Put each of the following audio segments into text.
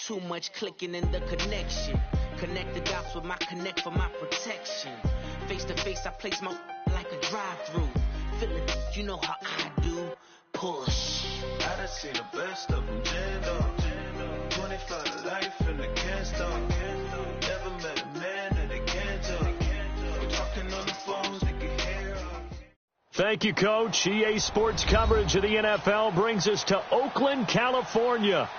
Too much clicking in the connection. Connect the dots with my connect for my protection. Face to face, I place my like a drive-through. Feeling, you know how I do. Push. I done seen the best of them jammed up. 25 to life and they can't stop. Never met a man that they can't talk. We're talking on the phones, they can hear us. Thank you, Coach. EA Sports coverage of the NFL brings us to Oakland, California.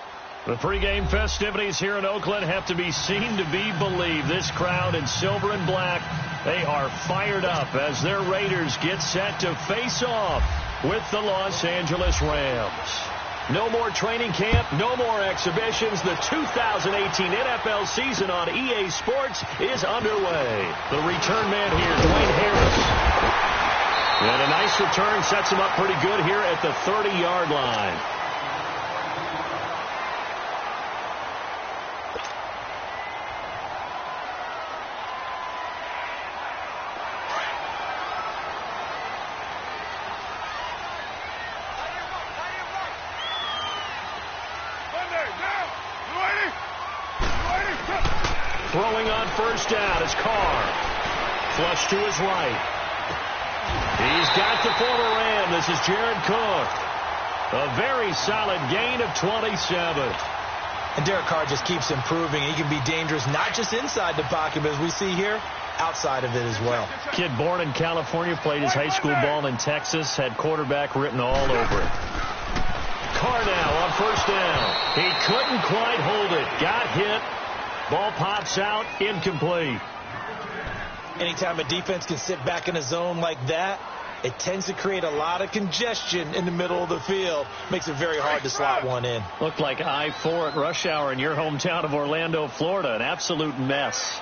The pregame festivities here in Oakland have to be seen to be believed. This crowd in silver and black, they are fired up as their Raiders get set to face off with the Los Angeles Rams. No more training camp, no more exhibitions. The 2018 NFL season on EA Sports is underway. The return man here, Dwayne Harris. And a nice return sets him up pretty good here at the 30-yard line. Throwing on first down is Carr. Flush to his right. He's got the former Ram. This is Jared Cook. A very solid gain of 27. And Derek Carr just keeps improving. He can be dangerous not just inside the pocket, but as we see here, outside of it as well. Kid born in California, played his high school ball in Texas, had quarterback written all over it. Carr now on first down. He couldn't quite hold it. Got hit. Ball pops out, incomplete. Anytime a defense can sit back in a zone like that, it tends to create a lot of congestion in the middle of the field. Makes it very hard to slot one in. Looked like I-4 at rush hour in your hometown of Orlando, Florida. An absolute mess.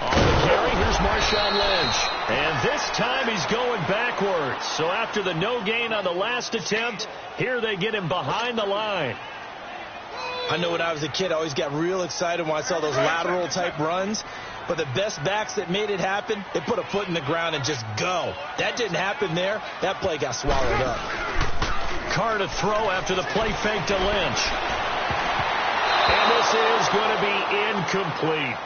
On the carry, here's Marshawn Lynch. And this time he's going backwards. So after the no gain on the last attempt, here they get him behind the line. I know when I was a kid, I always got real excited when I saw those lateral type runs. But the best backs that made it happen, they put a foot in the ground and just go. That didn't happen there. That play got swallowed up. Carr to throw after the play fake to Lynch. And this is going to be incomplete.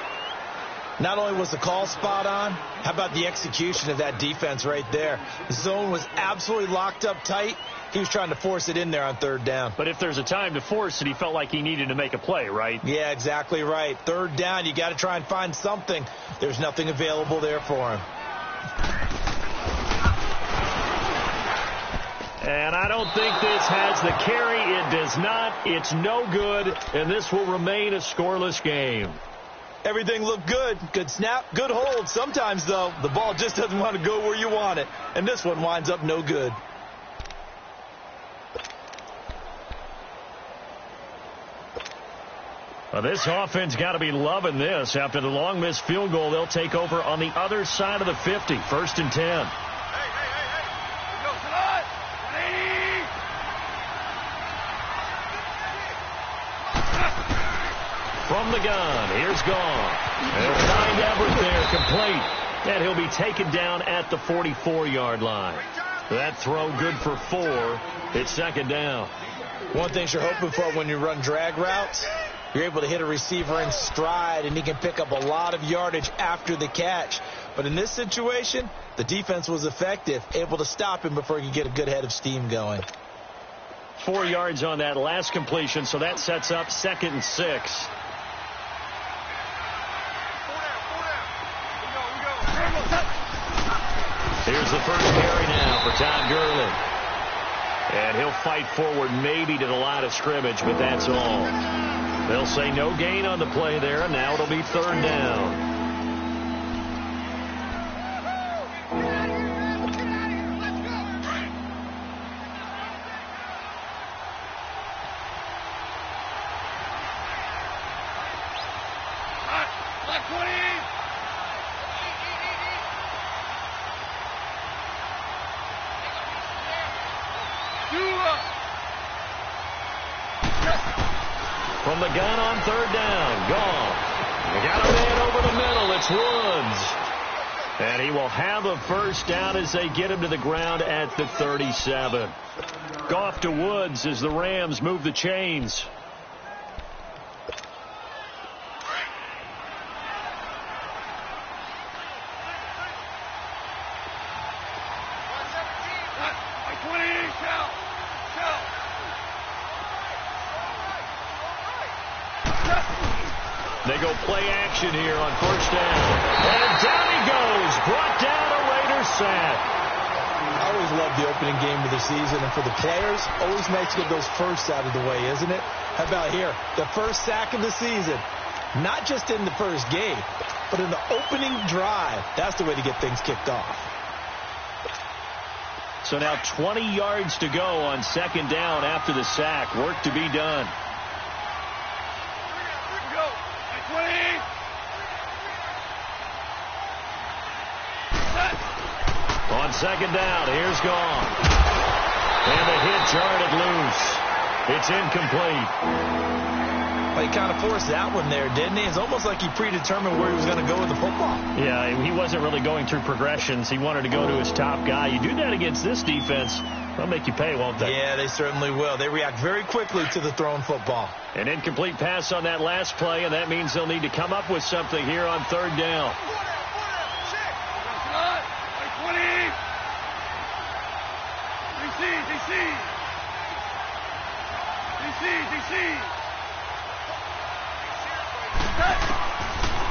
Not only was the call spot on, how about the execution of that defense right there? The zone was absolutely locked up tight. He was trying to force it in there on third down. But if there's a time to force it, he felt like he needed to make a play, right? Yeah, exactly right. Third down, you got to try and find something. There's nothing available there for him. And I don't think this has the carry. It does not. It's no good, and this will remain a scoreless game. Everything looked good. Good snap, good hold. Sometimes, though, the ball just doesn't want to go where you want it. And this one winds up no good. Well, this offense got to be loving this. After the long missed field goal, they'll take over on the other side of the 50. 1st and 10. From the gun, here's Gone. They'll find Everett there, complete. And he'll be taken down at the 44-yard line. That throw good for 4. It's 2nd down. One thing you're hoping for when you run drag routes, you're able to hit a receiver in stride, and he can pick up a lot of yardage after the catch. But in this situation, the defense was effective, able to stop him before he could get a good head of steam going. 4 yards on that last completion, so that sets up 2nd and 6. Here's the first carry now for Todd Gurley. And he'll fight forward maybe to the line of scrimmage, but that's all. They'll say no gain on the play there, and now it'll be 3rd down. From the gun on 3rd down. Gone. They got a man over the middle. It's Woods. And he will have a first down as they get him to the ground at the 37. Goff to Woods as the Rams move the chains. They go play action here on first down. And down he goes. Brought down a Raiders sack. I always love the opening game of the season. And for the players, always nice to get those firsts out of the way, isn't it? How about here? The first sack of the season. Not just in the first game, but in the opening drive. That's the way to get things kicked off. So now 20 yards to go on second down after the sack. Work to be done. On second down, here's Goff. And the hit jarred it loose. It's incomplete. Well, he kind of forced that one there, didn't he? It's almost like he predetermined where he was going to go with the football. Yeah, he wasn't really going through progressions. He wanted to go to his top guy. You do that against this defense, they'll make you pay, won't they? Yeah, they certainly will. They react very quickly to the thrown football. An incomplete pass on that last play, and that means they'll need to come up with something here on third down.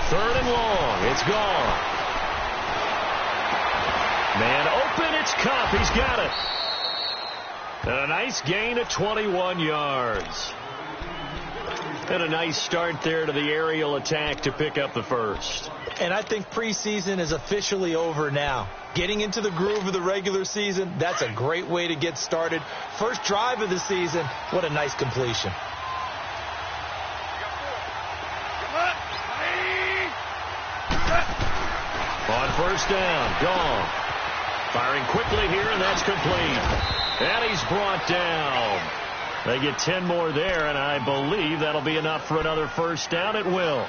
Third and long. It's gone. Man open. It's Kupp. He's got it. And a nice gain of 21 yards. And a nice start there to the aerial attack to pick up the first. And I think preseason is officially over now. Getting into the groove of the regular season, that's a great way to get started. First drive of the season, what a nice completion. On first down, gone. Firing quickly here, and that's complete. And he's brought down. They get 10 more there, and I believe that'll be enough for another first down. It will.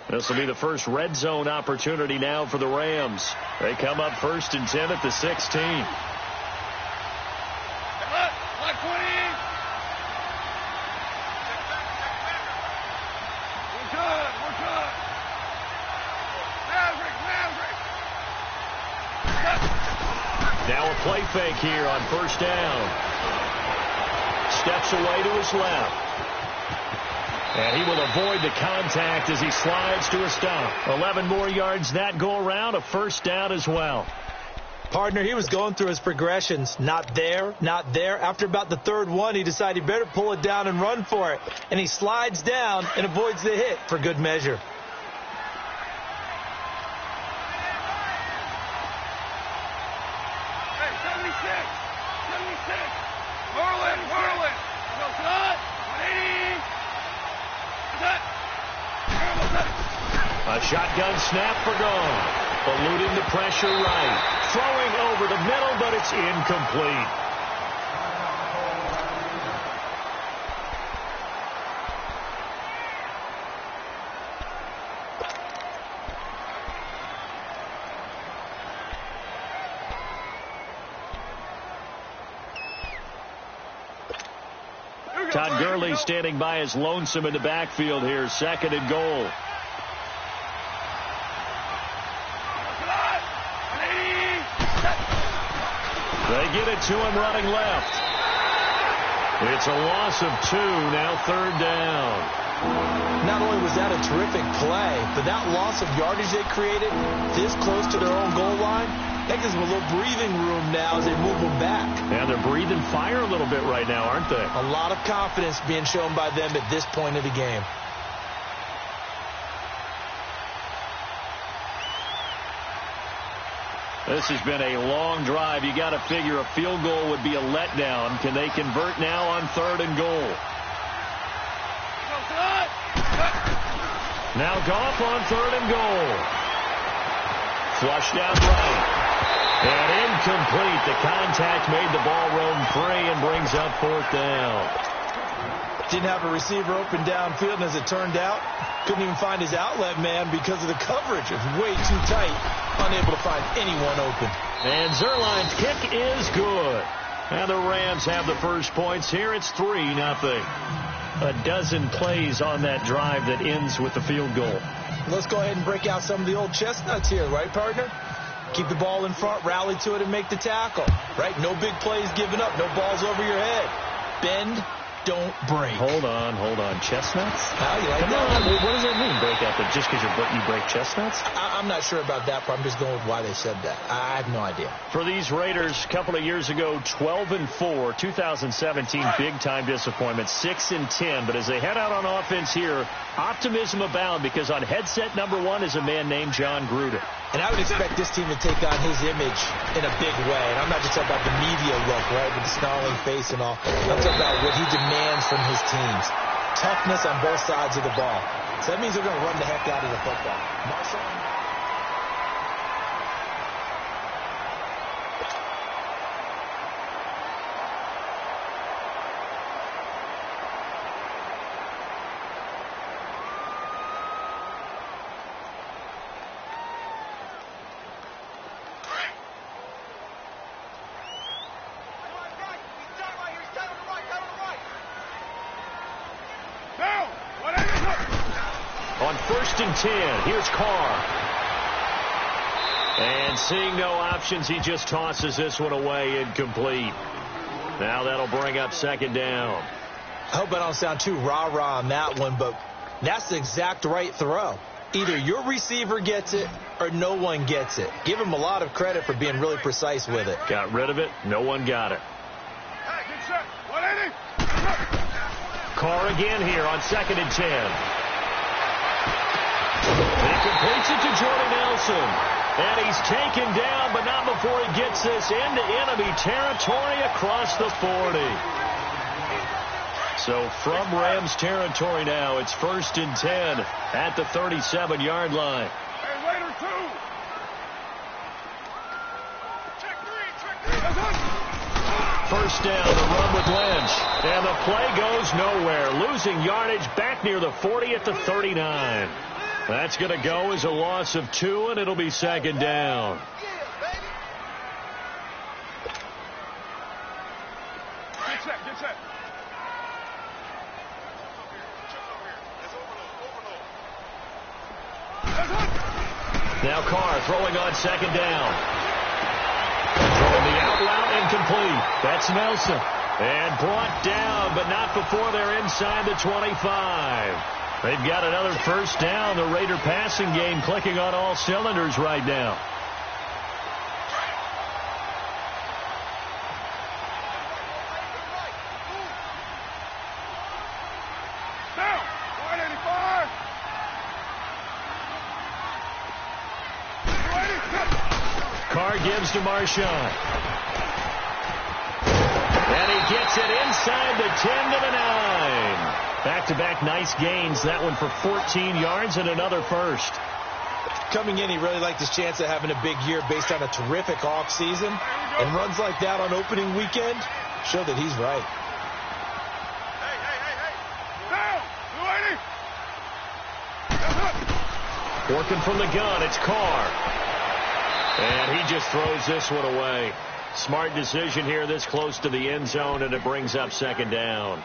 This will be the first red zone opportunity now for the Rams. They come up first and 10 at the 16. Now a play fake here on first down. Steps away to his left. And he will avoid the contact as he slides to a stop. 11 more yards that go around, a first down as well. Partner, he was going through his progressions. Not there, not there. After about the third one, he decided he better pull it down and run for it. And he slides down and avoids the hit for good measure. A shotgun snap for Goff. Eluding the pressure right. Throwing over the middle, but it's incomplete. Todd Gurley standing by as lonesome in the backfield here. Second and goal. They get it to him running left. It's a loss of 2, now third down. Not only was that a terrific play, but that loss of yardage they created this close to their own goal line, that gives them a little breathing room now as they move them back. And they're breathing fire a little bit right now, aren't they? A lot of confidence being shown by them at this point of the game. This has been a long drive. You got to figure a field goal would be a letdown. Can they convert now on third and goal? Now Goff on third and goal. Flushed out right. And incomplete. The contact made the ball roam free and brings up 4th down. Didn't have a receiver open downfield, and as it turned out, couldn't even find his outlet man because of the coverage. It was way too tight, unable to find anyone open. And Zerline's kick is good. And the Rams have the first points here. It's 3-0. A dozen plays on that drive that ends with the field goal. Let's go ahead and break out some of the old chestnuts here, right, partner? Keep the ball in front, rally to it, and make the tackle, right? No big plays given up, no balls over your head. Bend, don't break. Hold on. Chestnuts? You like Come that? on. What does that mean, break out? Just because you break chestnuts? I'm not sure about that part. I'm just going with why they said that. I have no idea. For these Raiders, a couple of years ago, 12-4, 2017, big-time disappointment, 6-10. But as they head out on offense here, optimism abound because on headset number 1 is a man named John Gruden. And I would expect this team to take on his image in a big way. And I'm not just talking about the media look, right, with the snarling face and all. I'm talking about what he demands from his teams. Toughness on both sides of the ball. So that means they're going to run the heck out of the football. Marshall. On 1st and 10, here's Carr. And seeing no options, he just tosses this one away, incomplete. Now that'll bring up 2nd down. I hope I don't sound too rah-rah on that one, but that's the exact right throw. Either your receiver gets it or no one gets it. Give him a lot of credit for being really precise with it. Got rid of it. No one got it. Hey, good shot. 180. Carr again here on 2nd and 10. He completes it to Jordan Nelson. And he's taken down, but not before he gets this into enemy territory across the 40. So from Rams territory now, it's 1st and 10 at the 37-yard line. Hey, Raider 2. Check 3. 1st down, the run with Lynch. And the play goes nowhere. Losing yardage back near the 40 at the 39. That's going to go as a loss of 2, and it'll be 2nd down. Good check. Now Carr throwing on 2nd down. Throwing the out route incomplete. That's Nelson. And brought down, but not before they're inside the 25. They've got another 1st down. The Raider passing game clicking on all cylinders right now. Down. 185. Carr gives to Marshawn. And he gets it inside the 10 to the 9. Back-to-back nice gains. That one for 14 yards and another 1st. Coming in, he really liked his chance of having a big year based on a terrific offseason. And runs like that on opening weekend show that he's right. Hey. Working from the gun, it's Carr. And he just throws this one away. Smart decision here this close to the end zone, and it brings up 2nd down.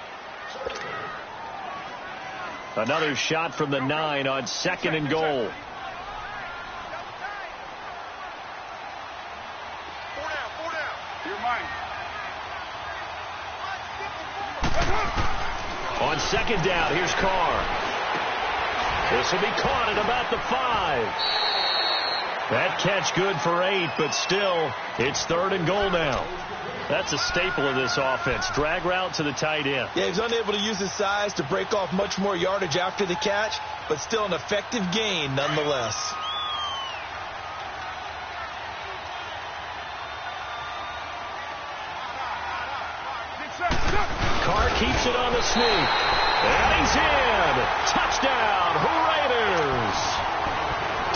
Another shot from the 9 on 2nd and goal. Four down. You're mine. On 2nd down, here's Carr. This will be caught at about the 5. That catch good for 8, but still, it's 3rd and goal now. That's a staple of this offense. Drag route to the tight end. Yeah, he's unable to use his size to break off much more yardage after the catch, but still an effective gain nonetheless. Carr keeps it on the sneak. And he's in. Touchdown, Raiders.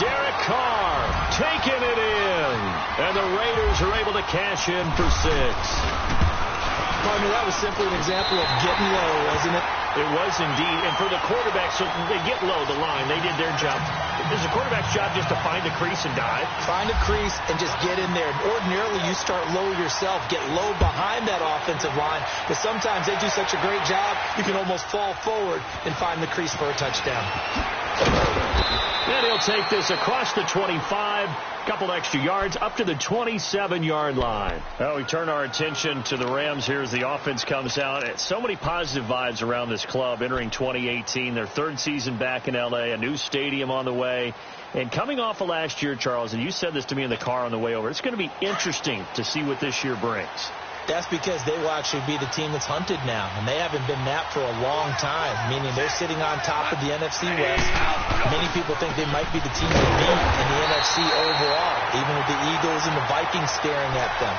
Derek Carr, taking it in. And the Raiders are able to cash in for 6. Partner, that was simply an example of getting low, wasn't it? It was indeed. And for the quarterback, so they get low the line. They did their job. Is the quarterback's job just to find the crease and dive? Find a crease and just get in there. Ordinarily, you start low yourself, get low behind that offensive line. But sometimes they do such a great job, you can almost fall forward and find the crease for a touchdown. And he'll take this across the 25, couple extra yards, up to the 27-yard line. Well, we turn our attention to the Rams here as the offense comes out. So many positive vibes around this club entering 2018. Their third season back in L.A., a new stadium on the way. And coming off of last year, Charles, and you said this to me in the car on the way over, it's going to be interesting to see what this year brings. That's because they will actually be the team that's hunted now, and they haven't been that for a long time, meaning they're sitting on top of the NFC West. Many people think they might be the team to beat in the NFC overall, even with the Eagles and the Vikings staring at them.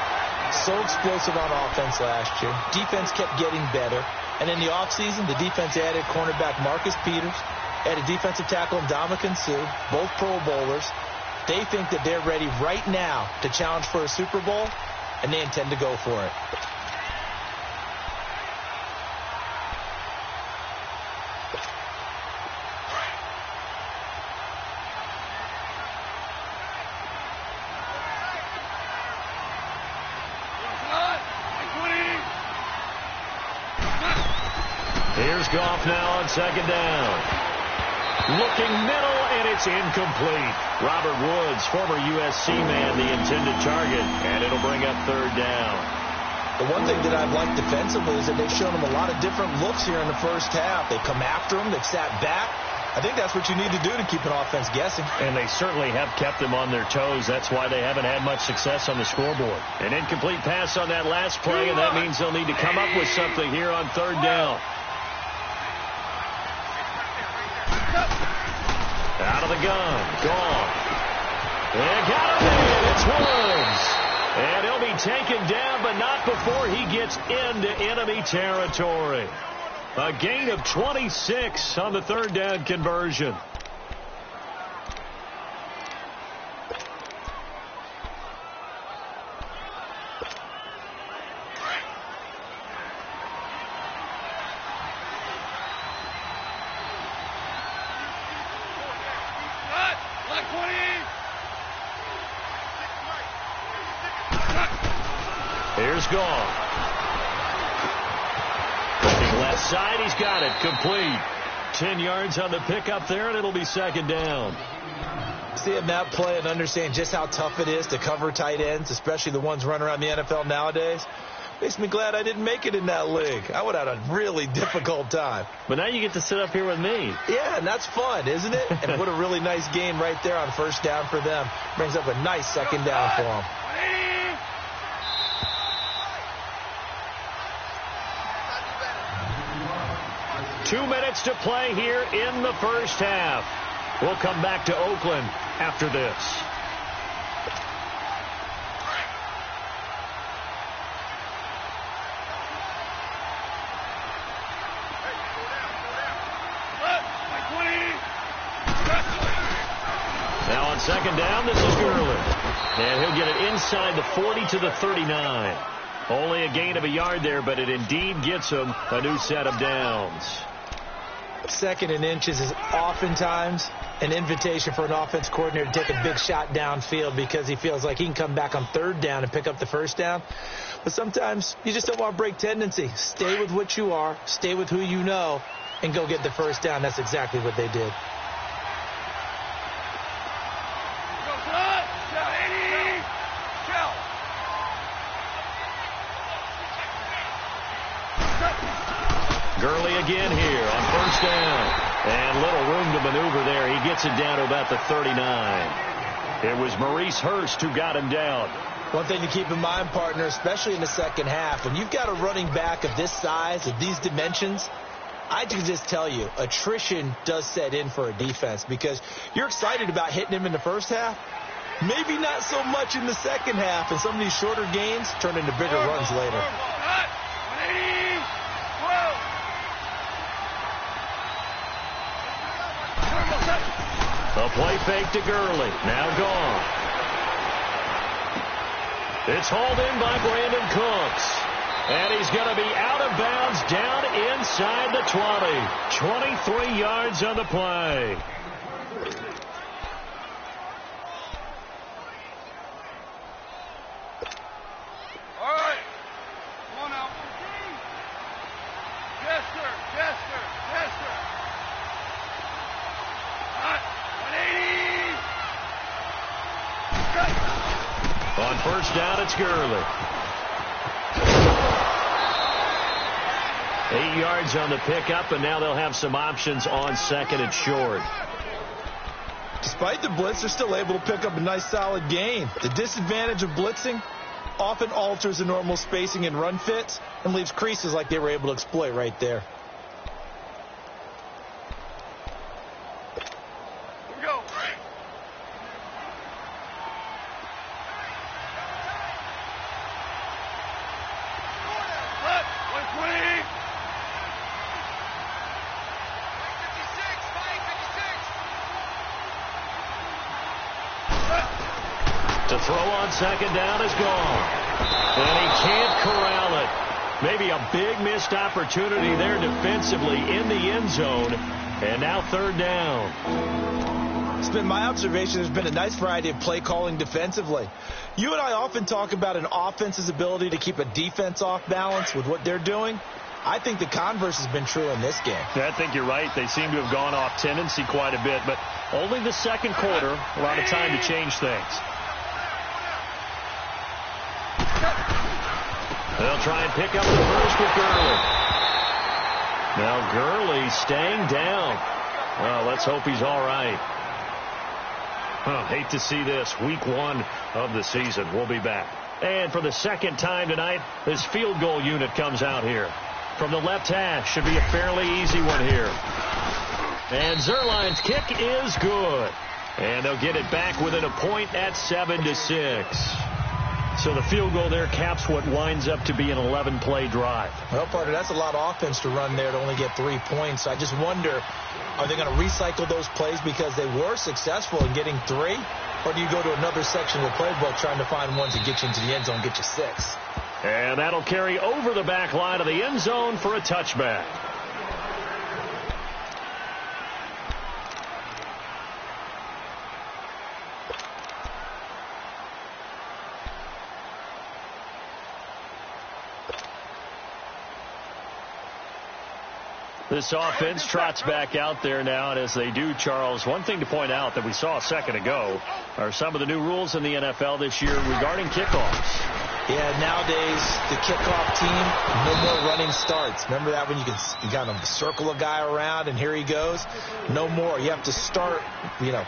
So explosive on offense last year. Defense kept getting better. And in the offseason, the defense added cornerback Marcus Peters, added defensive tackle Ndamukong Suh, both Pro Bowlers. They think that they're ready right now to challenge for a Super Bowl, and they intend to go for it. Here's Goff now on second down. Looking middle, and it's incomplete. Robert Woods, former USC man, the intended target, and it'll bring up third down. The one thing that I've liked defensively is that they've shown them a lot of different looks here in the first half. They come after them, they've sat back. I think that's what you need to do to keep an offense guessing. And they certainly have kept them on their toes. That's why they haven't had much success on the scoreboard. An incomplete pass on that last play, and that means they'll need to come up with something here on third down. Out of the gun. Gone. And got him in. It's Woods. And he'll be taken down, but not before he gets into enemy territory. A gain of 26 on the third down conversion. Here's Goff. Looking left side, he's got it. Complete. 10 yards on the pickup there, and it'll be second down. Seeing that play and understanding just how tough it is to cover tight ends, especially the ones running around the NFL nowadays, makes me glad I didn't make it in that league. I would have had a really difficult time. But now you get to sit up here with me. Yeah, and that's fun, isn't it? And what a really nice game right there on first down for them. Brings up a nice second down for them. 2 minutes to play here in the first half. We'll come back to Oakland after this. Now on second down, this is Gurley. And he'll get it inside the 40 to the 39. Only a gain of a yard there, but it indeed gets him a new set of downs. Second and inches is oftentimes an invitation for an offense coordinator to take a big shot downfield because he feels like he can come back on third down and pick up the first down. But sometimes you just don't want to break tendency. Stay with what you are, stay with who you know, and go get the first down. That's exactly what they did. Gurley again here on first down. And little room to maneuver there. He gets it down to about the 39. It was Maurice Hurst who got him down. One thing to keep in mind, partner, especially in the second half, when you've got a running back of this size, of these dimensions, I can just tell you, attrition does set in for a defense because you're excited about hitting him in the first half. Maybe not so much in the second half, and some of these shorter gains turn into bigger runs later. A play fake to Gurley. Now gone. It's hauled in by Brandon Cooks. And he's going to be out of bounds down inside the 20. 23 yards on the play. All right. Come on now. Yes, sir. Yes, sir. Yes, sir. Hot. 180. On first down, it's Gurley. 8 yards on the pickup, and now they'll have some options on second and short. Despite the blitz, they're still able to pick up a nice solid gain. The disadvantage of blitzing often alters the normal spacing and run fits and leaves creases like they were able to exploit right there. Here we go. Hot. 120. To throw on second down is gone. And he can't corral it. Maybe a big missed opportunity there defensively in the end zone. And now third down. It's been my observation there's been a nice variety of play calling defensively. You and I often talk about an offense's ability to keep a defense off balance with what they're doing. I think the converse has been true in this game. I think you're right. They seem to have gone off tendency quite a bit, but only the second quarter, a lot of time to change things. They'll try and pick up the first with Gurley. Now Gurley staying down. Well, let's hope he's all right. Hate to see this. Week 1 of the season. We'll be back. And for the second time tonight, this field goal unit comes out here. From the left hash, should be a fairly easy one here. And Zerline's kick is good. And they'll get it back within a point at 7-6. So the field goal there caps what winds up to be an 11-play drive. Well, partner, that's a lot of offense to run there to only get 3 points. I just wonder, are they going to recycle those plays because they were successful in getting 3? Or do you go to another section of the playbook trying to find ones that get you into the end zone, get you 6? And that'll carry over the back line of the end zone for a touchback. This offense trots back out there now, and as they do, Charles, one thing to point out that we saw a second ago are some of the new rules in the NFL this year regarding kickoffs. Yeah, nowadays, the kickoff team, no more running starts. Remember that when you got to circle a guy around and here he goes? No more. You have to start,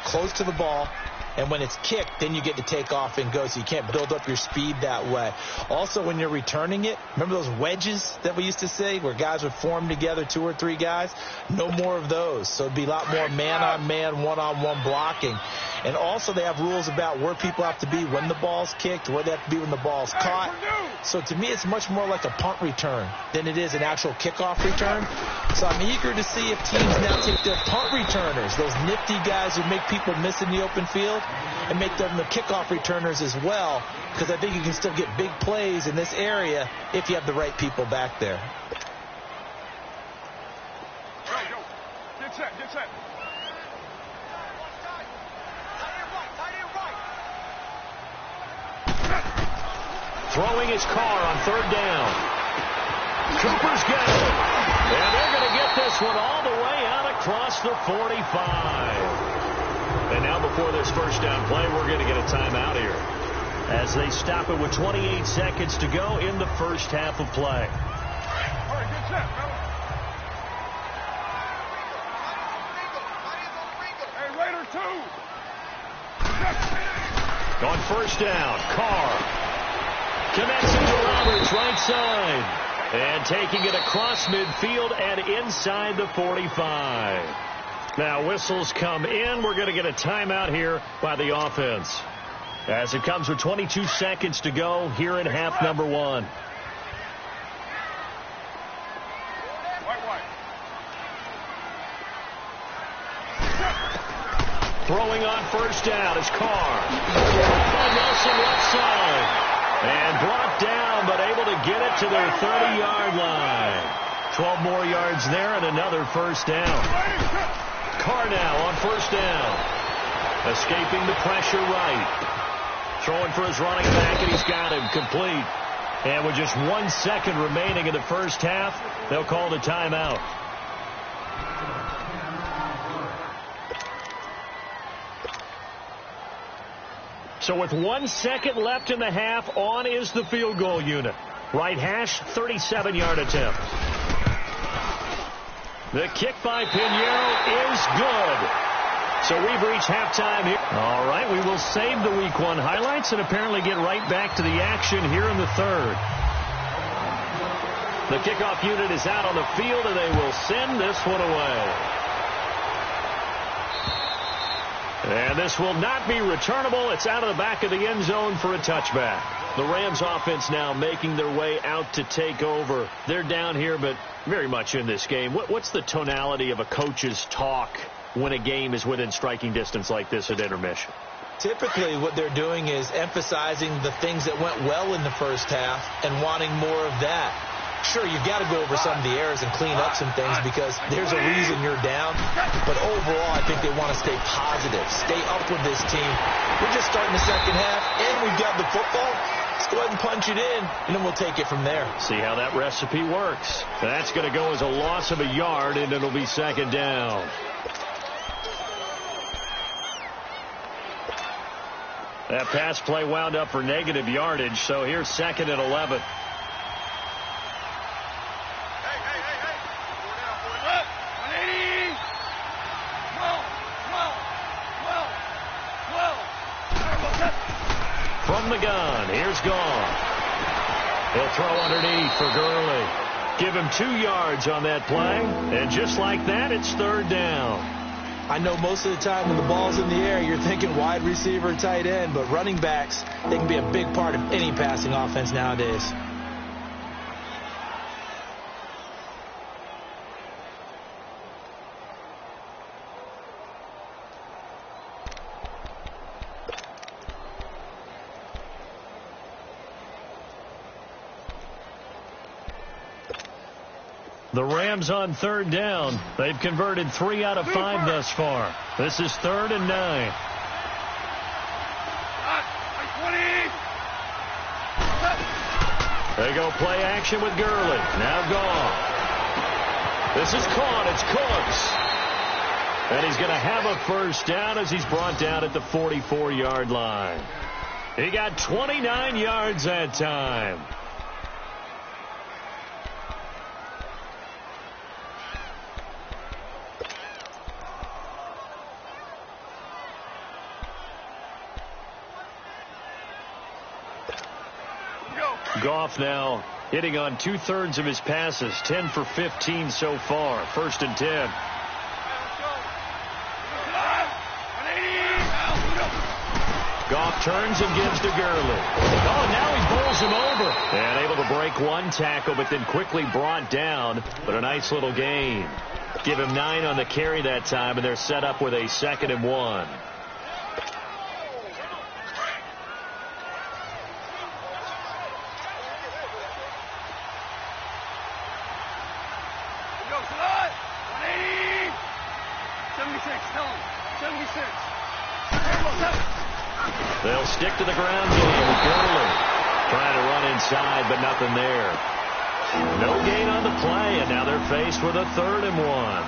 close to the ball. And when it's kicked, then you get to take off and go, so you can't build up your speed that way. Also, when you're returning it, remember those wedges that we used to say where guys would form together, 2 or 3 guys? No more of those. So it'd be a lot more man-on-man, one-on-one blocking. And also they have rules about where people have to be when the ball's kicked, where they have to be when the ball's caught. So to me, it's much more like a punt return than it is an actual kickoff return. So I'm eager to see if teams now take their punt returners, those nifty guys who make people miss in the open field, and make them the kickoff returners as well, because I think you can still get big plays in this area if you have the right people back there. Go. Get set. Throwing his car on third down. Cooper's got it. And they're going to get this one all the way out across the 45. And now before this first down play, we're going to get a timeout here as they stop it with 28 seconds to go in the first half of play. All right, get set, brother. Hey, Raider 2. On first down, Carr connects it to Roberts, right side. And taking it across midfield and inside the 45. Now whistles come in. We're going to get a timeout here by the offense as it comes with 22 seconds to go here in half number 1. Throwing on first down is Carr. By Nelson left side. And brought down, but able to get it to their 30-yard line. 12 more yards there and another first down. Carr now on first down. Escaping the pressure right. Throwing for his running back, and he's got him complete. And with just 1 second remaining in the first half, they'll call the timeout. So with 1 second left in the half, on is the field goal unit. Right hash, 37-yard attempt. The kick by Pinheiro is good. So we've reached halftime here. All right, we will save the Week 1 highlights and apparently get right back to the action here in the third. The kickoff unit is out on the field, and they will send this one away. And this will not be returnable. It's out of the back of the end zone for a touchback. The Rams offense now making their way out to take over. They're down here, but very much in this game. What's the tonality of a coach's talk when a game is within striking distance like this at intermission? Typically, what they're doing is emphasizing the things that went well in the first half and wanting more of that. Sure, you've got to go over some of the errors and clean up some things because there's a reason you're down. But overall, I think they want to stay positive, stay up with this team. We're just starting the second half, and we've got the football. Let's go ahead and punch it in, and then we'll take it from there. See how that recipe works. That's going to go as a loss of a yard, and it'll be second down. That pass play wound up for negative yardage, so here's second and 11. From the gun, here's Goff. He'll throw underneath for Gurley. Give him 2 yards on that play, and just like that, it's third down. I know most of the time when the ball's in the air, you're thinking wide receiver, tight end, but running backs, they can be a big part of any passing offense nowadays. The Rams on third down. They've converted 3 out of 5 thus far. This is 3rd and 9. They go play action with Gurley. Now Goff. This is caught. It's Cooks. And he's going to have a first down as he's brought down at the 44-yard line. He got 29 yards that time. Goff now hitting on 2/3 of his passes, 10 for 15 so far. 1st and 10. Goff turns and gives to Gurley. Oh, now he bowls him over. And able to break 1 tackle, but then quickly brought down. But a nice little gain. Give him 9 on the carry that time, and they're set up with a 2nd and 1. They'll stick to the ground game with Gurley. Trying to run inside, but nothing there. No gain on the play, and now they're faced with a 3rd and 1.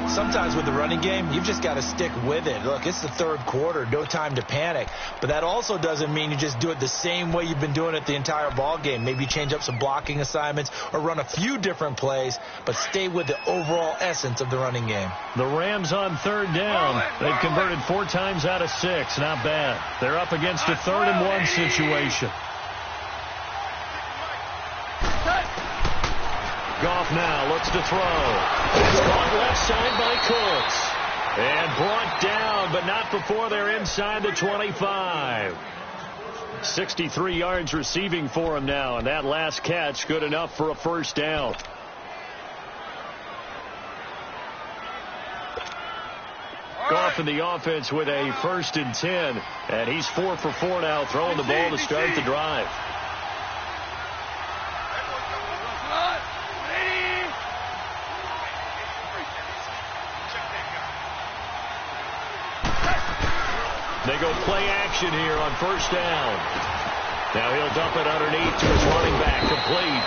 Sometimes with the running game, you've just got to stick with it. Look, it's the 3rd quarter, no time to panic. But that also doesn't mean you just do it the same way you've been doing it the entire ball game. Maybe change up some blocking assignments or run a few different plays, but stay with the overall essence of the running game. The Rams on 3rd down. They've converted 4 times out of 6. Not bad. They're up against a 3rd and 1 situation. Goff now looks to throw. It's caught left side by Cooks. And brought down, but not before they're inside the 25. 63 yards receiving for him now, and that last catch good enough for a first down. Goff off in the offense with a 1st and 10. And he's 4 for 4 now, throwing the ball to start the drive. They go play action here on 1st down. Now he'll dump it underneath to his running back, complete.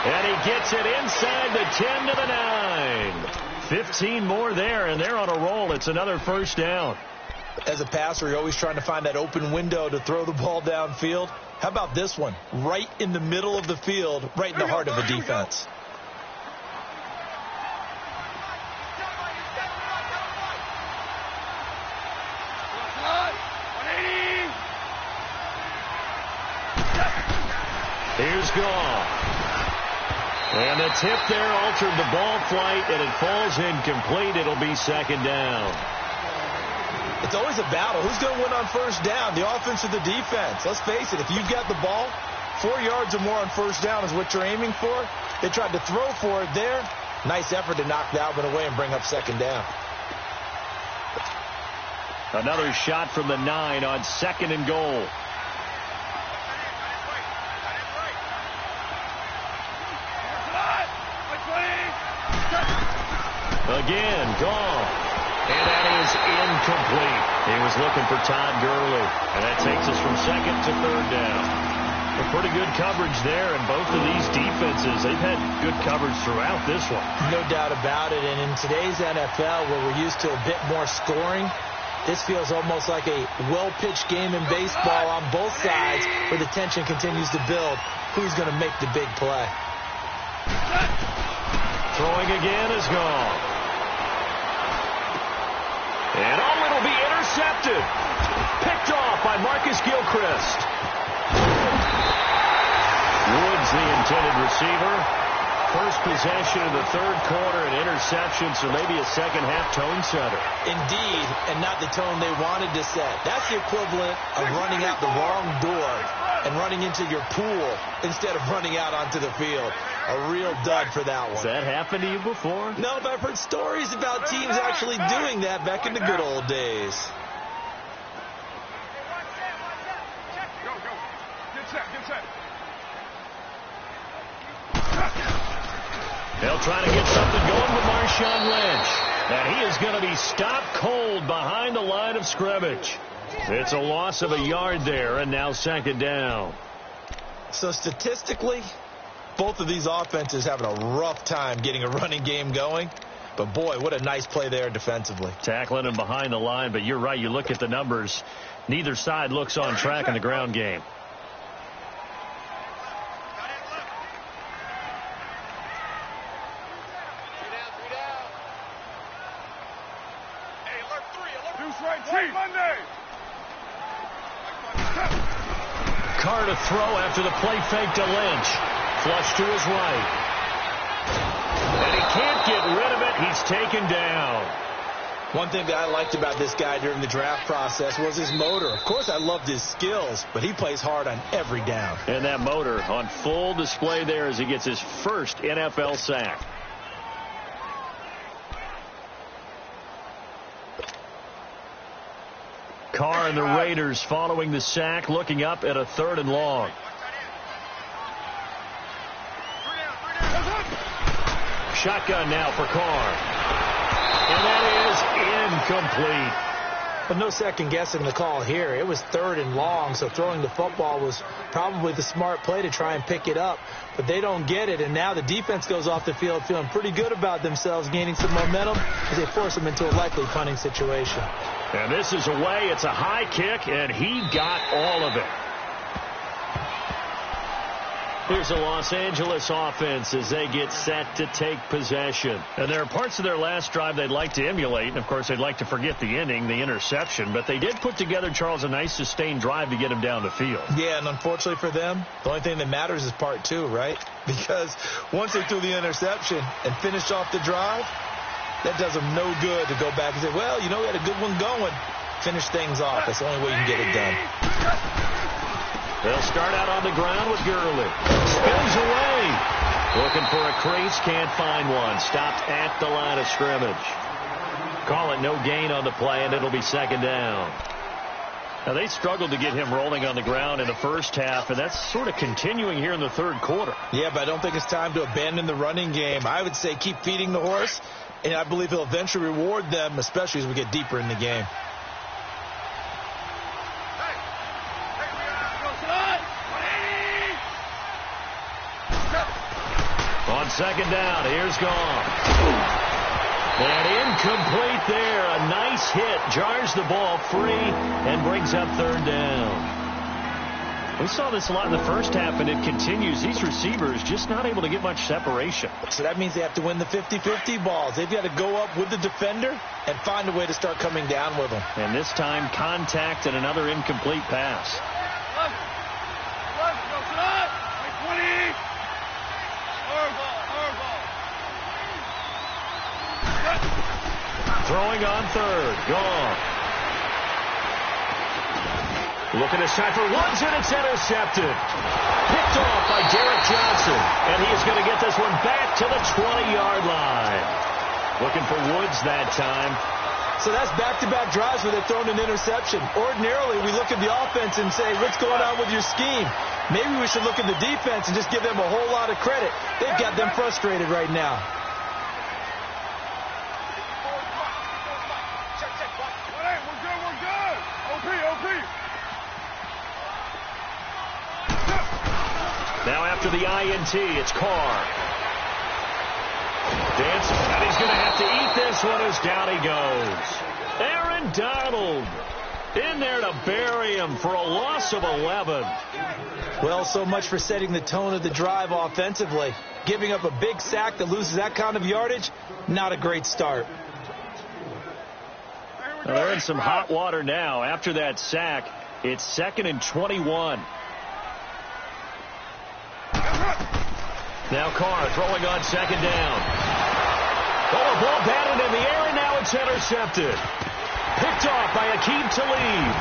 And he gets it inside the 10 to the 9. 15 more there, and they're on a roll. It's another 1st down. As a passer, you're always trying to find that open window to throw the ball downfield. How about this one? Right in the middle of the field, right in the heart of the defense. Here's Goff. And the tip there altered the ball flight, and it falls incomplete. It'll be 2nd down. It's always a battle. Who's going to win on 1st down, the offense or the defense? Let's face it, if you've got the ball, 4 yards or more on 1st down is what you're aiming for. They tried to throw for it there. Nice effort to knock that one away and bring up 2nd down. Another shot from the 9 on 2nd and goal. Again, Goff. And that is incomplete. He was looking for Todd Gurley. And that takes us from 2nd to 3rd down. A pretty good coverage there, and both of these defenses, they've had good coverage throughout this one. No doubt about it. And in today's NFL, where we're used to a bit more scoring, this feels almost like a well-pitched game in baseball on both sides, where the tension continues to build. Who's going to make the big play? Throwing again is gone. And it'll be intercepted. Picked off by Marcus Gilchrist. Woods, the intended receiver. First possession of the 3rd quarter, an interception, so maybe a second-half tone setter. Indeed, and not the tone they wanted to set. That's the equivalent of running out the wrong door and running into your pool instead of running out onto the field. A real dud for that one. Has that happened to you before? No, but I've heard stories about teams actually doing that back in the good old days. Go. Get set. They'll try to get something going with Marshawn Lynch. And he is going to be stopped cold behind the line of scrimmage. It's a loss of a yard there, and now 2nd down. So statistically, both of these offenses having a rough time getting a running game going. But, boy, what a nice play there defensively. Tackling him behind the line, but you're right. You look at the numbers. Neither side looks on track in the ground game. Carr to throw after the play fake to Lynch. Flush to his right. And he can't get rid of it. He's taken down. One thing that I liked about this guy during the draft process was his motor. Of course, I loved his skills, but he plays hard on every down. And that motor on full display there as he gets his first NFL sack. Carr and the Raiders following the sack, looking up at a 3rd and long. Shotgun now for Carr. And that is incomplete. But no second guessing the call here. It was 3rd and long, so throwing the football was probably the smart play to try and pick it up. But they don't get it, and now the defense goes off the field feeling pretty good about themselves, gaining some momentum as they force them into a likely punting situation. And this is away. It's a high kick, and he got all of it. Here's the Los Angeles offense as they get set to take possession. And there are parts of their last drive they'd like to emulate. And, of course, they'd like to forget the ending, the interception. But they did put together, Charles, a nice sustained drive to get him down the field. Yeah, and unfortunately for them, the only thing that matters is part 2, right? Because once they threw the interception and finished off the drive, that does them no good to go back and say, well, you know, we had a good one going. Finish things off. That's the only way you can get it done. They'll start out on the ground with Gurley. Spins away. Looking for a crease. Can't find one. Stopped at the line of scrimmage. Call it no gain on the play, and it'll be second down. Now, they struggled to get him rolling on the ground in the first half, and that's sort of continuing here in the third quarter. Yeah, but I don't think it's time to abandon the running game. I would say keep feeding the horse, and I believe he'll eventually reward them, especially as we get deeper in the game. On second down, here's Goff. And incomplete there. A nice hit. Jars the ball free and brings up third down. We saw this a lot in the first half, and it continues. These receivers just not able to get much separation. So that means they have to win the 50-50 balls. They've got to go up with the defender and find a way to start coming down with them. And this time, contact and another incomplete pass. Throwing on third. Gone. Looking to shot for Woods, and it's intercepted. Picked off by Derek Johnson. And he is going to get this one back to the 20-yard line. Looking for Woods that time. So that's back-to-back drives where they've thrown an interception. Ordinarily, we look at the offense and say, what's going on with your scheme? Maybe we should look at the defense and just give them a whole lot of credit. They've got them frustrated right now. Now after the INT, it's Carr. Dancing, and he's going to have to eat this one as down he goes. Aaron Donald in there to bury him for a loss of 11. Well, so much for setting the tone of the drive offensively. Giving up a big sack that loses that kind of yardage, not a great start. Well, they're in some hot water now. After that sack, it's 2nd and 21. Now Carr throwing on second down. Oh, a ball batted in the air, and now it's intercepted. Picked off by Aqib Talib.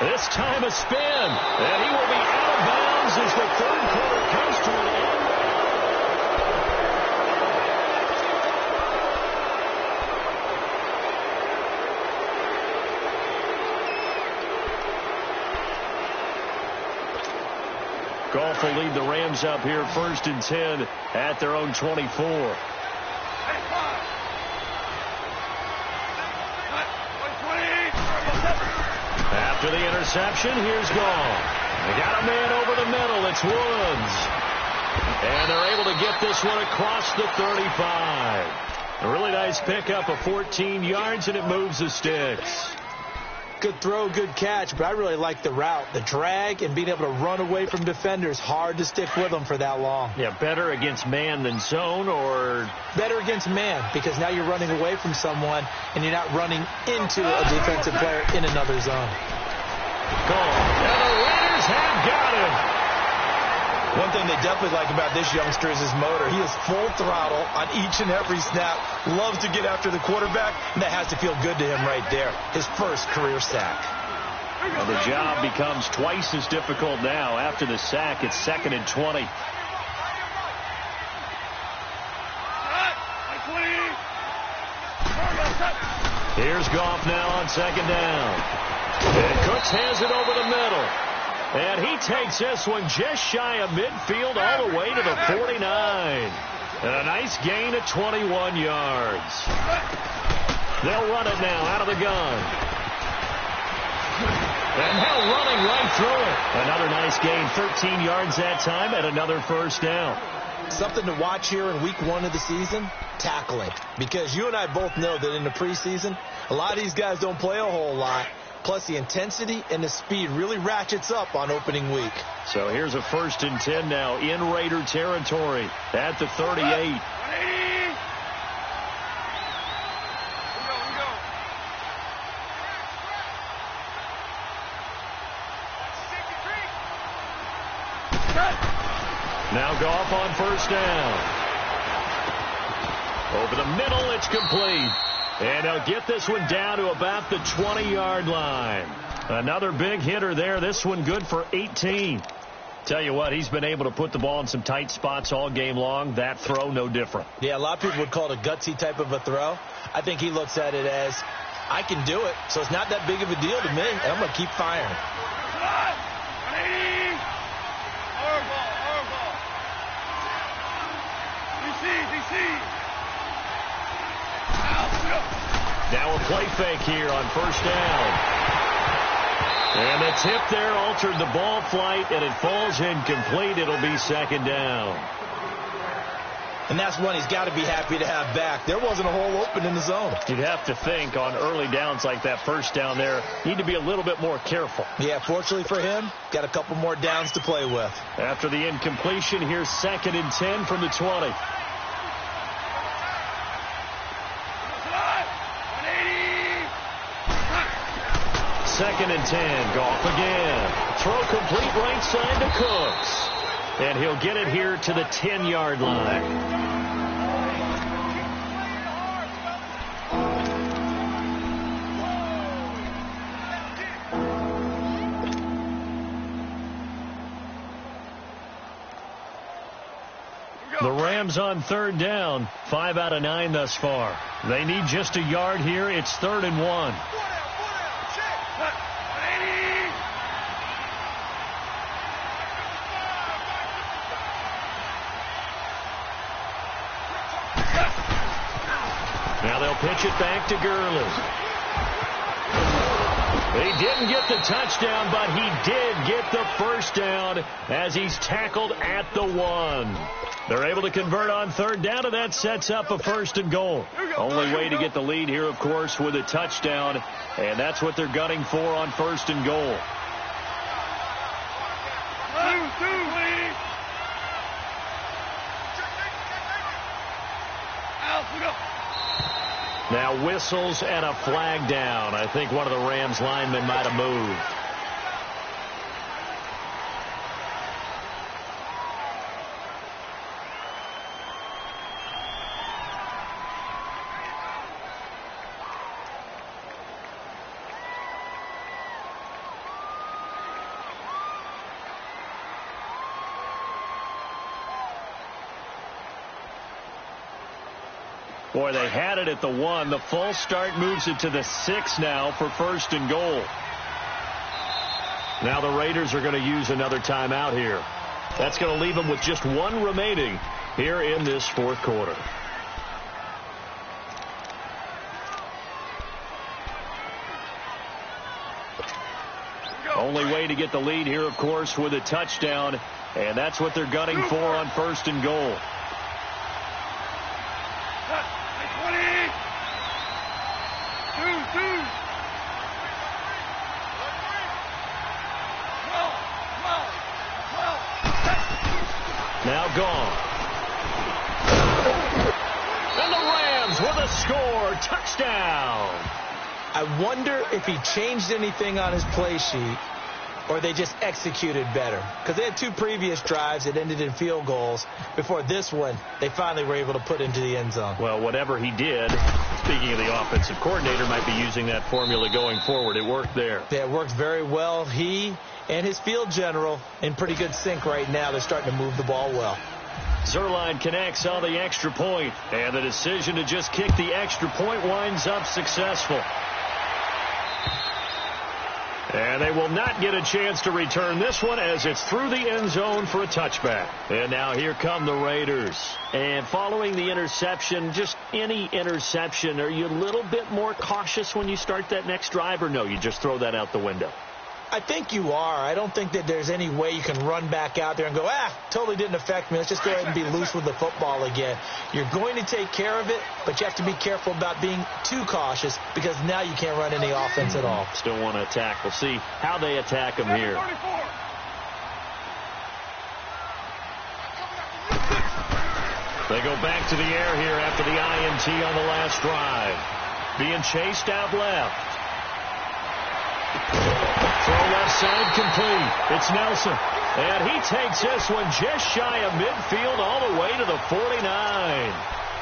This time a spin, and he will be out of bounds as the third quarter comes to an end. Goff will lead the Rams up here 1st and 10 at their own 24. After the interception, here's Goff. They got a man over the middle. It's Woods. And they're able to get this one across the 35. A really nice pickup of 14 yards, and it moves the sticks. Good throw, good catch, but I really like the route. The drag and being able to run away from defenders, hard to stick with them for that long. Yeah, better against man than zone, or? Better against man, because now you're running away from someone and you're not running into a defensive player in another zone. Goal. And the Raiders have got him. One thing they definitely like about this youngster is his motor. He is full throttle on each and every snap. Loves to get after the quarterback, and that has to feel good to him right there. His first career sack. Well, the job becomes twice as difficult now. After the sack, it's 2nd and 20. Here's Goff now on second down. And Cooks has it over the middle. And he takes this one just shy of midfield all the way to the 49. And a nice gain of 21 yards. They'll run it now out of the gun. And now running right through it. Another nice gain, 13 yards that time, and another first down. Something to watch here in week 1 of the season, tackling. Because you and I both know that in the preseason, a lot of these guys don't play a whole lot. Plus, the intensity and the speed really ratchets up on opening week. So here's a 1st and 10 now in Raider territory at the 38. Now Goff on first down. Over the middle, it's complete. And they'll get this one down to about the 20-yard line. Another big hitter there. This one good for 18. Tell you what, he's been able to put the ball in some tight spots all game long. That throw, no different. Yeah, a lot of people would call it a gutsy type of a throw. I think he looks at it as, I can do it, so it's not that big of a deal to me, and I'm going to keep firing. Now a play fake here on first down. And the tip there altered the ball flight, and it falls incomplete. It'll be second down. And that's one he's got to be happy to have back. There wasn't a hole open in the zone. You'd have to think on early downs like that first down there, need to be a little bit more careful. Yeah, fortunately for him, got a couple more downs to play with. After the incompletion, here's 2nd and 10 from the 20. Second and 10. Goff again. Throw complete right side to Cooks. And he'll get it here to the 10-yard line. The Rams on 3rd down. 5 out of 9 thus far. They need just a yard here. It's 3rd and 1. Now they'll pitch it back to Gurley. He didn't get the touchdown, but he did get the first down as he's tackled at the 1. They're able to convert on 3rd down, and that sets up a 1st and goal. Only way to get the lead here, of course, with a touchdown, and that's what they're gunning for on 1st and goal. Now whistles and a flag down. I think one of the Rams linemen might have moved. Boy, they had it at the 1. The false start moves it to the 6 now for 1st and goal. Now the Raiders are going to use another timeout here. That's going to leave them with just 1 remaining here in this 4th quarter. Only way to get the lead here, of course, with a touchdown, and that's what they're gunning for on 1st and goal. Now gone. And the Rams with a score. Touchdown. I wonder if he changed anything on his play sheet or they just executed better. Because they had 2 previous drives that ended in field goals. Before this one, they finally were able to put into the end zone. Well, whatever he did, speaking of the offensive coordinator, might be using that formula going forward. It worked there. Yeah, it worked very well. He and his field general in pretty good sync right now. They're starting to move the ball well. Zuerlein connects on the extra point, and the decision to just kick the extra point winds up successful. And they will not get a chance to return this one as it's through the end zone for a touchback. And now here come the Raiders. And following the interception, just any interception, are you a little bit more cautious when you start that next drive, or no, you just throw that out the window? I think you are. I don't think that there's any way you can run back out there and go, totally didn't affect me. Let's just go ahead and be loose with the football again. You're going to take care of it, but you have to be careful about being too cautious because now you can't run any offense at all. Still want to attack. We'll see how they attack them here. They go back to the air here after the INT on the last drive. Being chased out left. Throw left side complete. It's Nelson. And he takes this one just shy of midfield all the way to the 49.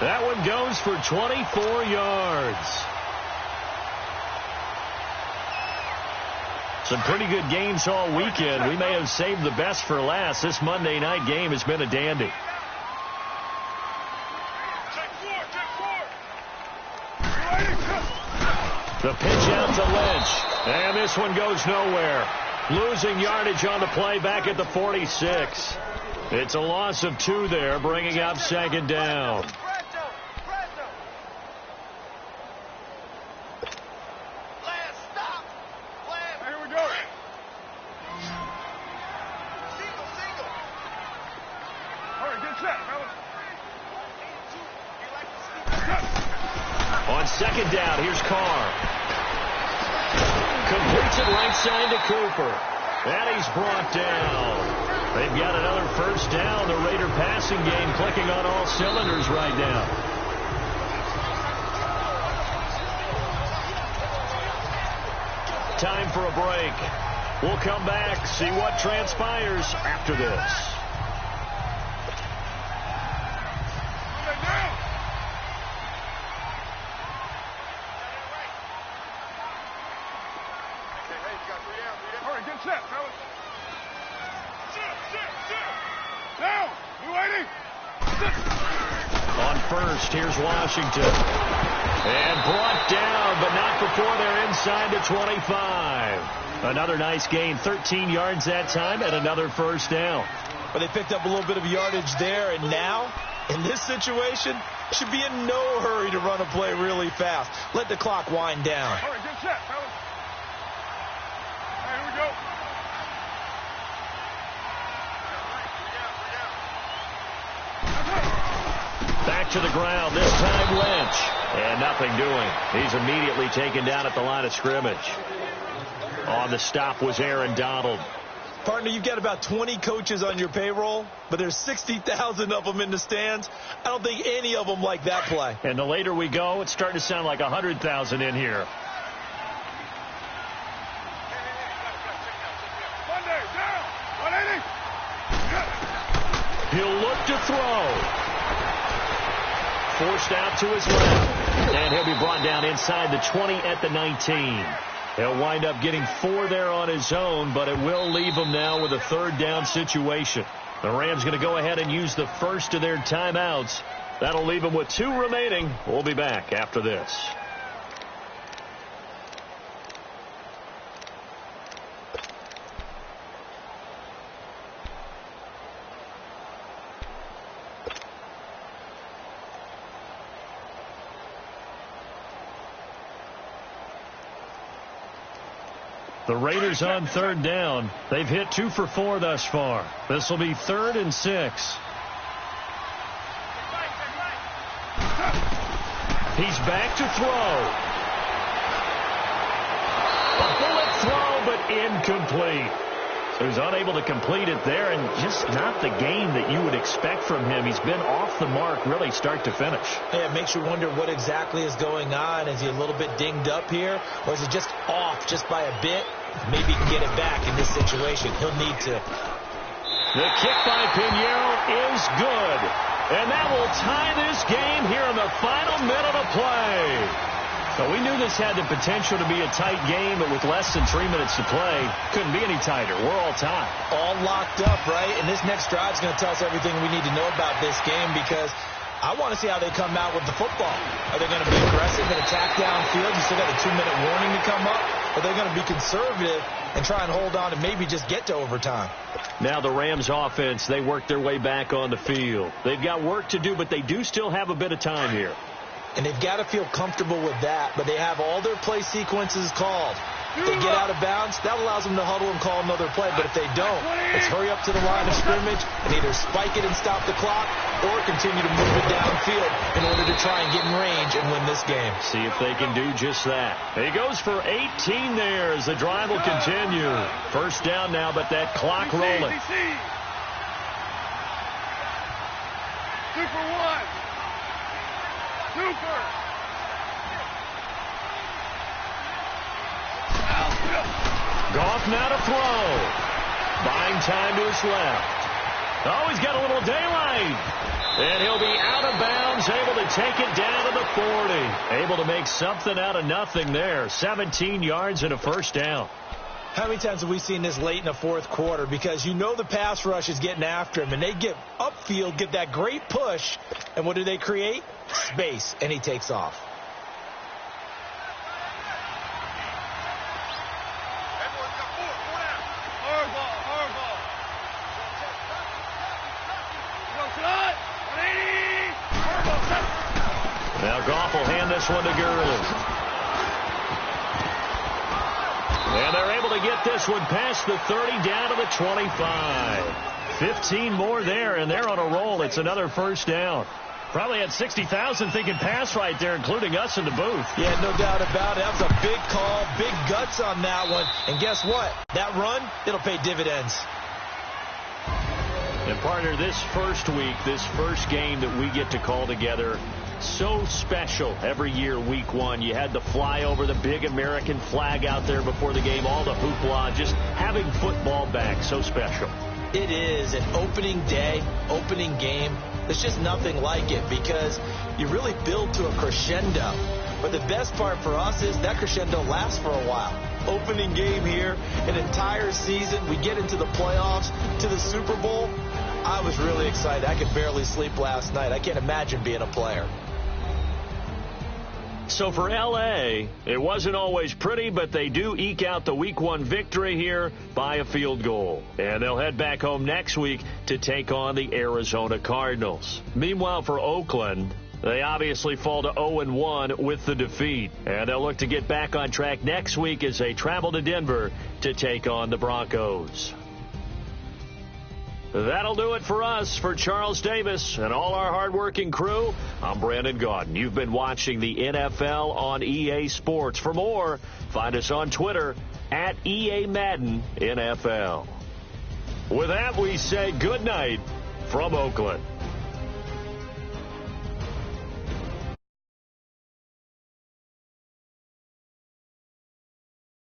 That one goes for 24 yards. Some pretty good games all weekend. We may have saved the best for last. This Monday night game has been a dandy. The pitch out to Lynch. And this one goes nowhere. Losing yardage on the play back at the 46. It's a loss of 2 there, bringing up second down. On second down, here's Carr. Completes it right side to Cooper. And he's brought down. They've got another first down. The Raider passing game clicking on all cylinders right now. Time for a break. We'll come back, see what transpires after this. On first, here's Washington. And brought down, but not before they're inside the 25. Another nice gain, 13 yards that time, and another first down. But they picked up a little bit of yardage there, and now, in this situation, should be in no hurry to run a play really fast. Let the clock wind down. All right, good set, fellas. All right, here we go. Back to the ground, this time Lynch. And nothing doing. He's immediately taken down at the line of scrimmage. On the stop was Aaron Donald. Partner, you've got about 20 coaches on your payroll, but there's 60,000 of them in the stands. I don't think any of them like that play. And the later we go, it's starting to sound like 100,000 in here. He'll look to throw. Forced out to his left. And he'll be brought down inside the 20 at the 19. He'll wind up getting 4 there on his own, but it will leave him now with a third down situation. The Rams going to go ahead and use the first of their timeouts. That'll leave them with 2 remaining. We'll be back after this. The Raiders on third down. They've hit 2 for 4 thus far. This will be 3rd and 6. He's back to throw. A bullet throw, but incomplete. So he's unable to complete it there, and just not the game that you would expect from him. He's been off the mark really start to finish. Yeah, it makes you wonder what exactly is going on. Is he a little bit dinged up here, or is he just off just by a bit? Maybe he can get it back in this situation. He'll need to. The kick by Pinheiro is good. And that will tie this game here in the final minute of play. So we knew this had the potential to be a tight game, but with less than 3 minutes to play, couldn't be any tighter. We're all tied. All locked up, right? And this next drive is going to tell us everything we need to know about this game, because I want to see how they come out with the football. Are they going to be aggressive and attack downfield? You still got a 2-minute warning to come up. Or they're going to be conservative and try and hold on and maybe just get to overtime. Now the Rams offense, they work their way back on the field. They've got work to do, but they do still have a bit of time here. And they've got to feel comfortable with that, but they have all their play sequences called. If they get out of bounds, that allows them to huddle and call another play. But if they don't, let's hurry up to the line of scrimmage and either spike it and stop the clock or continue to move it downfield in order to try and get in range and win this game. See if they can do just that. He goes for 18 there as the drive will continue. First down now, but that clock rolling. 2 for 1. Super. Goff now to throw. Buying time to his left. Oh, he's got a little daylight. And he'll be out of bounds, able to take it down to the 40. Able to make something out of nothing there. 17 yards and a first down. How many times have we seen this late in the fourth quarter? Because you know the pass rush is getting after him, and they get upfield, get that great push, and what do they create? Space, and he takes off. Now Goff will hand this one to Gurley. And they're able to get this one past the 30 down to the 25. 15 more there, and they're on a roll. It's another first down. Probably had 60,000 thinking pass right there, including us in the booth. Yeah, no doubt about it. That was a big call, big guts on that one. And guess what? That run, it'll pay dividends. And partner, this first week, this first game that we get to call together, so special every year, week one. You had the flyover, the big American flag out there before the game, all the hoopla, just having football back, so special. It is an opening day, opening game. There's just nothing like it because you really build to a crescendo. But the best part for us is that crescendo lasts for a while. Opening game here, an entire season. We get into the playoffs, to the Super Bowl. I was really excited. I could barely sleep last night. I can't imagine being a player. So for L.A., it wasn't always pretty, but they do eke out the Week 1 victory here by a field goal. And they'll head back home next week to take on the Arizona Cardinals. Meanwhile, for Oakland, they obviously fall to 0-1 with the defeat. And they'll look to get back on track next week as they travel to Denver to take on the Broncos. That'll do it for us. For Charles Davis and all our hardworking crew, I'm Brandon Gaudin. You've been watching the NFL on EA Sports. For more, find us on Twitter at EA Madden NFL. With that, we say good night from Oakland.